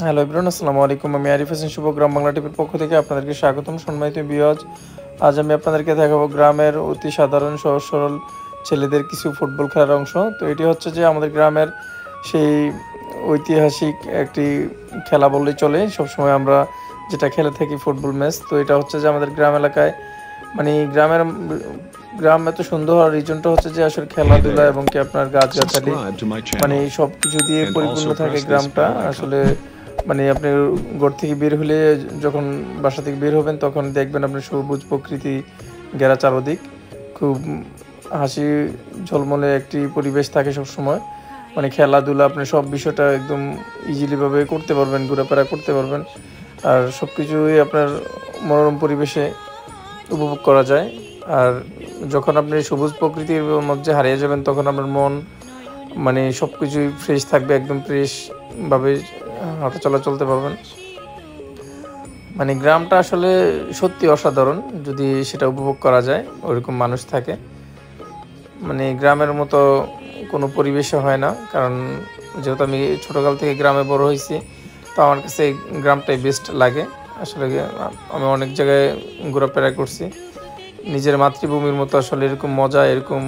Hello everyone, আসসালামু আলাইকুম। আমি আরিফ হোসেন শুভ গ্রাম বাংলা টিভির পক্ষ থেকে আপনাদেরকে স্বাগতম। সম্মানিত ভিউয়ার্স, আজ আমি আপনাদেরকে দেখাবো গ্রামের অতি সাধারণ সহজ সরল ছেলেদের কিছু ফুটবল খেলার অংশ। তো এটি হচ্ছে যে আমাদের গ্রামের সেই ঐতিহাসিক একটি খেলা বললেই চলে। সবসময় আমরা যেটা খেলে থাকি ফুটবল ম্যাচ। তো এটা হচ্ছে যে আমাদের গ্রাম এলাকায় গ্রাম এত সুন্দর হওয়ার রিজনটা হচ্ছে যে আসলে খেলাধুলা এবং কি আপনার গাছগাছালি সব কিছু দিয়ে পরিপূর্ণ থাকে গ্রামটা। আসলে আপনি ঘর থেকে বের হলে, যখন বাসা থেকে বের হবেন, তখন দেখবেন আপনি সবুজ প্রকৃতি ঘেরা চারদিক। খুব হাসি ঝলমলে একটি পরিবেশ থাকে সবসময়। খেলাধুলা আপনি সব বিষয়টা একদম ইজিলিভাবে করতে পারবেন, ঘোরাফেরা করতে পারবেন। আর সব কিছুই আপনার মনোরম পরিবেশে উপভোগ করা যায়। আর যখন আপনি সবুজ প্রকৃতির মধ্যে হারিয়ে যাবেন, তখন আপনার মন সব কিছুই ফ্রেশ থাকবে, একদম ফ্রেশভাবে হাঁটা চলা চলতে পারবেন। গ্রামটা আসলে সত্যি অসাধারণ যদি সেটা উপভোগ করা যায়, ওরকম মানুষ থাকে। গ্রামের মতো কোনো পরিবেশে হয় না, কারণ যেহেতু আমি ছোটোকাল থেকে গ্রামে বড় হয়েছি, তো আমার কাছে গ্রামটাই বেস্ট লাগে। আসলে আমি অনেক জায়গায় ঘোরাফেরা করছি, নিজের মাতৃভূমির মতো আসলে এরকম মজা, এরকম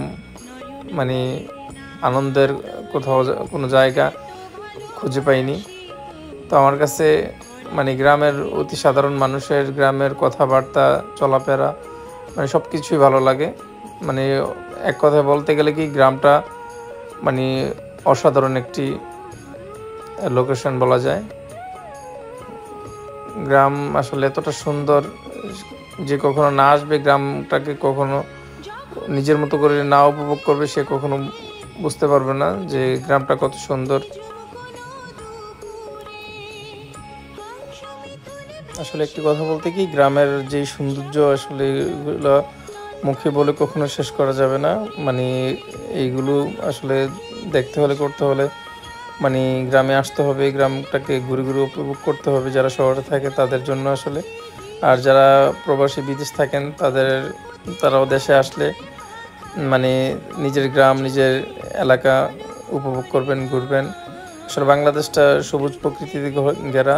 আনন্দের কোথাও কোনো জায়গা খুঁজে পাইনি। তো আমার কাছে গ্রামের অতি সাধারণ মানুষের গ্রামের কথাবার্তা, চলাফেরা সব কিছুই ভালো লাগে। এক কথায় বলতে গেলে কি, গ্রামটা অসাধারণ একটি লোকেশন বলা যায়। গ্রাম আসলে এতটা সুন্দর যে কখনো না আসবে গ্রামটাকে, কখনো নিজের মতো করে না উপভোগ করবে, সে কখনো বুঝতে পারবে না যে গ্রামটা কত সুন্দর। আসলে একটি কথা বলতে কি, গ্রামের যে সৌন্দর্য আসলে এগুলো মুখে বলে কখনো শেষ করা যাবে না। এইগুলো আসলে দেখতে হলে, করতে হলে গ্রামে আসতে হবে, গ্রামটাকে ঘুরে ঘুরে উপভোগ করতে হবে। যারা শহরে থাকে তাদের জন্য আসলে, আর যারা প্রবাসী বিদেশ থাকেন তারাও দেশে আসলে নিজের গ্রাম, নিজের এলাকা উপভোগ করবেন, ঘুরবেন। আসলে বাংলাদেশটা সবুজ প্রকৃতিতে ঘেরা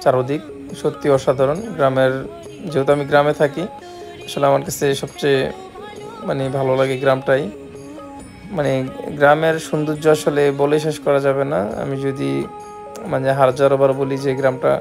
চারদিক, সত্যি অসাধারণ। যেহেতু আমি গ্রামে থাকি, আসলে আমার কাছে সবচেয়ে ভালো লাগে গ্রামটাই। গ্রামের সৌন্দর্য আসলে বলে শেষ করা যাবে না। আমি যদি হাজারবার বলি যে গ্রামটা